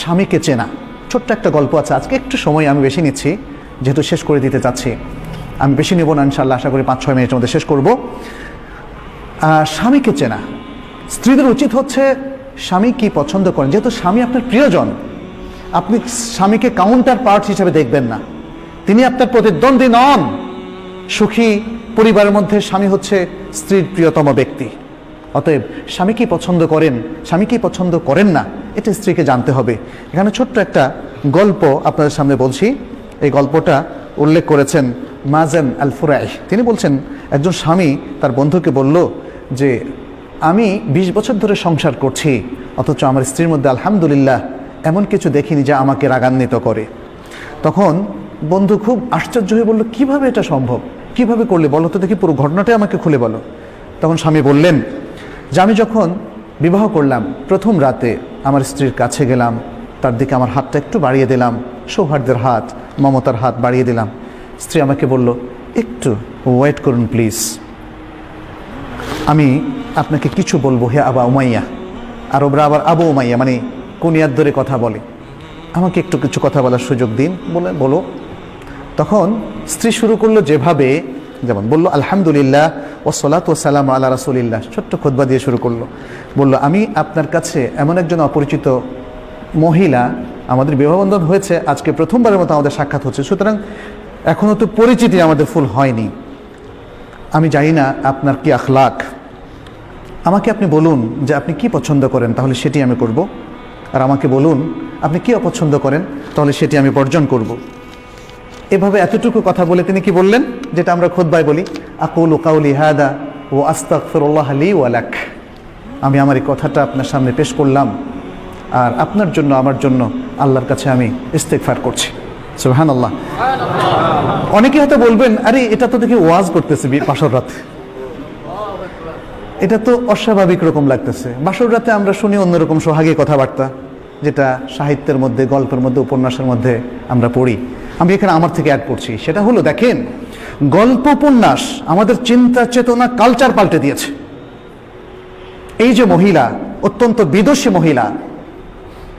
স্বামীকে চেনা। ছোট্ট একটা গল্প আছে, আজকে একটু সময় আমি বেশি নিচ্ছি যেহেতু শেষ করে দিতে চাচ্ছি। আমি বেশি নেব না, ইনশাআল্লাহ আশা করি 5-6 মিনিটের মধ্যে শেষ করব। স্বামীকে চেনা। স্ত্রীদের উচিত হচ্ছে স্বামী কি পছন্দ করেন, যেহেতু স্বামী আপনার প্রিয়জন, আপনি স্বামীকে কাউন্টার পার্ট হিসেবে দেখবেন না, তিনি আপনার প্রতিদ্বন্দ্বী নন। সুখী পরিবারের মধ্যে স্বামী হচ্ছে স্ত্রীর প্রিয়তম ব্যক্তি। অতএব স্বামী কি পছন্দ করেন, স্বামী কি পছন্দ করেন না, এটা স্ত্রীকে জানতে হবে। এখানে ছোট্ট একটা গল্প আপনাদের সামনে বলছি। এই গল্পটা উল্লেখ করেছেন মাজান আল ফুরাই। তিনি বলছেন, একজন স্বামী তার বন্ধুকে বলল যে আমি 20 বছর ধরে সংসার করছি, অথচ আমার স্ত্রীর মধ্যে আলহামদুলিল্লাহ এমন কিছু দেখিনি যা আমাকে রাগান্বিত করে। তখন বন্ধু খুব আশ্চর্য হয়ে বলল, কিভাবে এটা সম্ভব, কিভাবে করলে বলো তো দেখি, পুরো ঘটনাটাই আমাকে খুলে বলো। তখন স্বামী বললেন যে আমি যখন বিবাহ করলাম, প্রথম রাতে আমার স্ত্রীর কাছে গেলাম, তার দিকে আমার হাতটা একটু বাড়িয়ে দিলাম, সৌহার্দ্যের হাত, মমতার হাত বাড়িয়ে দিলাম। স্ত্রী আমাকে বলল, একটু ওয়েট করুন প্লিজ, আমি আপনাকে কিছু বলবো হে আবা উমাইয়া। আরবরা আবার আবু উমাইয়া মানে কুনিয়ার ধরে কথা বলে, আমাকে একটু কিছু কথা বলার সুযোগ দিন, বলে বলো। তখন স্ত্রী শুরু করলো যেভাবে, যেমন বললো আলহামদুলিল্লাহ ওয়াসসালাতু ওয়াসসালামু আলা রাসূলিল্লাহ, ছোট্ট খুতবা দিয়ে শুরু করলো। বলল, আমি আপনার কাছে এমন একজন অপরিচিত মহিলা, আমাদের বিবাহবন্ধন হয়েছে আজকে প্রথমবারের মতো আমাদের সাক্ষাৎ হচ্ছে, সুতরাং এখনও তো পরিচিতি আমাদের ফুল হয়নি, আমি জানি না আপনার কি আখলাক, আমাকে আপনি বলুন যে আপনি কি পছন্দ করেন, তাহলে সেটি আমি করব, আর আমাকে বলুন আপনি কি অপছন্দ করেন, তাহলে সেটি আমি বর্জন করব। এভাবে এতটুকু কথা বলে তিনি কি বললেন, যেটা আমরা খুতবায় বলি, আকুলু কাউলি হাদা ওয়া আস্তাগফিরুল্লাহ লি ওয়া লাক, আমি আমার এই কথাটা আপনার সামনে পেশ করলাম, আর আপনার জন্য আমার জন্য আল্লাহর কাছে আমি ইস্তেগফার করছি। সুবহানাল্লাহ। অনেকে হয়তো বলবেন, আরে এটা তো দেখি ওয়াজ করতেছে বাসর রাতে, এটা তো অস্বাভাবিক রকম লাগতেছে। বাসর রাতে আমরা শুনি অন্যরকম সোহাগী কথাবার্তা, যেটা সাহিত্যের মধ্যে, গল্পের মধ্যে, উপন্যাসের মধ্যে আমরা পড়ি। আমি এখানে আমার থেকে অ্যাড করছি, সেটা হলো দেখেন, গল্প উপন্যাস আমাদের চিন্তা চেতনা কালচার পাল্টে দিয়েছে। এই যে মহিলা, অত্যন্ত বিদুষী মহিলা,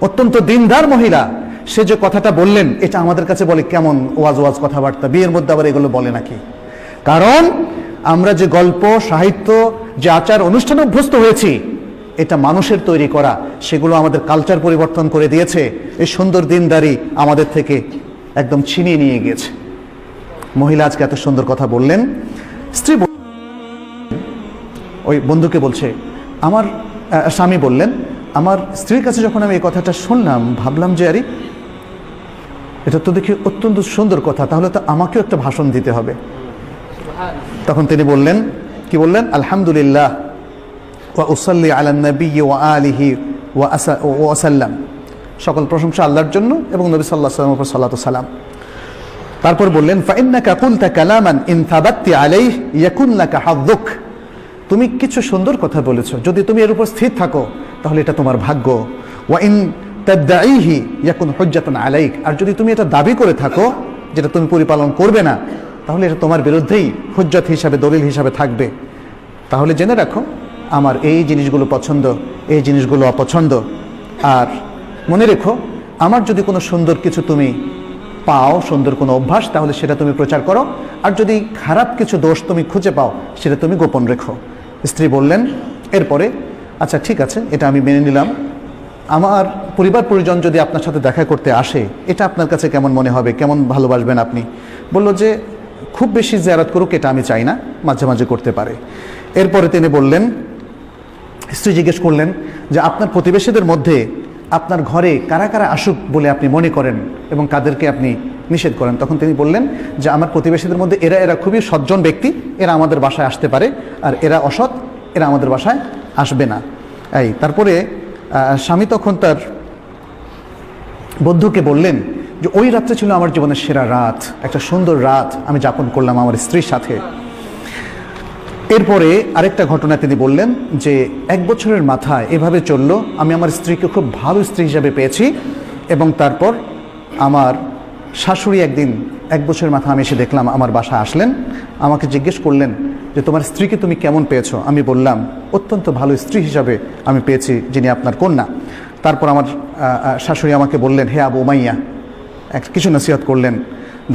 অত্যন্ত দিনদার মহিলা, সে যে কথাটা বললেন, এটা আমাদের কাছে বলে কেমন ওয়াজ ওয়াজ কথাবার্তা, বিয়ের মধ্যে আবার এগুলো বলে নাকি? কারণ আমরা যে গল্প, সাহিত্য, যে আচার অনুষ্ঠানে অভ্যস্ত হয়েছি, এটা মানুষের তৈরি করা, সেগুলো আমাদের কালচার পরিবর্তন করে দিয়েছে। এই সুন্দর দিনদারি আমাদের থেকে একদম ছিনিয়ে নিয়ে গিয়েছে। মহিলা আজকে এত সুন্দর কথা বললেন। স্ত্রী ওই বন্ধুকে বলছে, আমার স্বামী বললেন, আমার স্ত্রীর কাছে যখন আমি এই কথাটা শুনলাম, ভাবলাম যে আরে এটা তো দেখি অত্যন্ত সুন্দর কথা, তাহলে তো আমাকেও একটা ভাষণ দিতে হবে। তখন তিনি বললেন, কি বললেন, আলহামদুলিল্লাহ ওয়া উসাল্লি আলান নবী ওয়া আলিহি ওয়া সাল্লাম, সকল প্রশংসা আল্লাহর জন্য এবং নবী সাল্লাল্লাহু আলাইহি ওয়াসাল্লামের উপর সালাতু সালাম। তারপর বললেন, ফাইন্নাকা কুলতা কালামান ইন থাবাত্তি আলাইহি ইয়াকুন লাকা হাযুক, তুমি কিছু সুন্দর কথা বলেছো, যদি তুমি এর উপর স্থির থাকো তাহলে এটা তোমার ভাগ্য। ওয়া ইন তাদঈহি ইয়াকুন হুজ্জাতুন আলাইক, আর যদি তুমি এটা দাবি করে থাকো যেটা তুমি পরিপালন করবে না, তাহলে এটা তোমার বিরুদ্ধেই হুজ্জত হিসাবে, দলিল হিসাবে থাকবে। তাহলে জেনে রাখো, আমার এই জিনিসগুলো পছন্দ, এই জিনিসগুলো অপছন্দ, আর মনে রেখো, আমার যদি কোনো সুন্দর কিছু তুমি পাও, সুন্দর কোনো অভ্যাস, তাহলে সেটা তুমি প্রচার করো, আর যদি খারাপ কিছু দোষ তুমি খুঁজে পাও, সেটা তুমি গোপন রেখো। স্ত্রী বললেন এরপরে, আচ্ছা ঠিক আছে, এটা আমি মেনে নিলাম, আমার পরিবার পরিজন যদি আপনার সাথে দেখা করতে আসে, এটা আপনার কাছে কেমন মনে হবে, কেমন ভালোবাসবেন আপনি? বলল যে খুব বেশি জিয়ারত করুক এটা আমি চাই না, মাঝে মাঝে করতে পারে। এরপরে তিনি বললেন, স্ত্রী জিজ্ঞেস করলেন যে আপনার প্রতিবেশীদের মধ্যে আপনার ঘরে কারা কারা আসুক বলে আপনি মনে করেন এবং কাদেরকে আপনি নিষেধ করেন? তখন তিনি বললেন যে আমার প্রতিবেশীদের মধ্যে এরা খুবই সজ্জন ব্যক্তি, এরা আমাদের বাসায় আসতে পারে, আর এরা অসৎ, এরা আমাদের বাসায় আসবে না। এই তারপরে স্বামী তখন তার বন্ধুকে বললেন যে ওই রাত্রে ছিল আমার জীবনের সেরা রাত, একটা সুন্দর রাত আমি যাপন করলাম আমার স্ত্রীর সাথে। এরপরে আরেকটা ঘটনা তিনি বললেন যে 1 বছরের মাথায় এভাবে চললো, আমি আমার স্ত্রীকে খুব ভালো স্ত্রী হিসাবে পেয়েছি, এবং তারপর আমার শাশুড়ি একদিন 1 বছরের মাথা আমি এসে দেখলাম আমার বাসায় আসলেন, আমাকে জিজ্ঞেস করলেন যে তোমার স্ত্রীকে তুমি কেমন পেয়েছো? আমি বললাম অত্যন্ত ভালো স্ত্রী হিসাবে আমি পেয়েছি, যিনি আপনার কন্যা। তারপর আমার শাশুড়ি আমাকে বললেন, হে আবু উমাইয়া, কিছু নসিহত করলেন।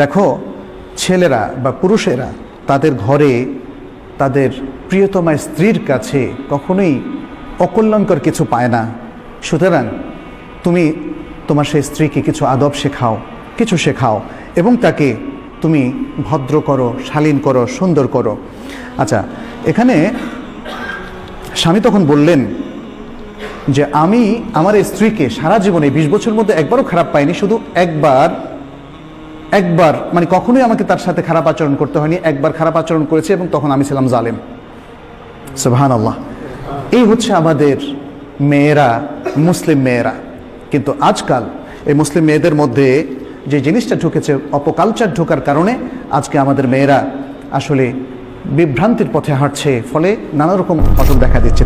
দেখো, ছেলেরা বা পুরুষেরা তাদের ঘরে তাদের প্রিয়তমা স্ত্রীর কাছে কখনোই অকল্যাণকর কিছু পায় না। সুতরাং তুমি তোমার সেই স্ত্রীকে কিছু আদব শেখাও, কিছু শেখাও, এবং তাকে তুমি ভদ্র করো, শালীন করো, সুন্দর করো। আচ্ছা, এখানে স্বামী তখন বললেন যে আমি আমার স্ত্রীকে সারা জীবনে 20 বছরের মধ্যে একবারও খারাপ পাইনি, শুধু একবার মানে কখনোই আমাকে তার সাথে খারাপ আচরণ করতে হয়নি, একবার খারাপ আচরণ করেছে এবং তখন আমি ছিলাম জালেম। সুবহানাল্লাহ। এই হচ্ছে আমাদের মেয়েরা, মুসলিম মেয়েরা। কিন্তু আজকাল এই মুসলিম মেয়েদের মধ্যে যে জিনিসটা ঢুকেছে, অপকালচার ঢোকার কারণে আজকে আমাদের মেয়েরা আসলে বিভ্রান্তির পথে হাঁটছে, ফলে নানা রকম ফসল দেখা দিচ্ছে।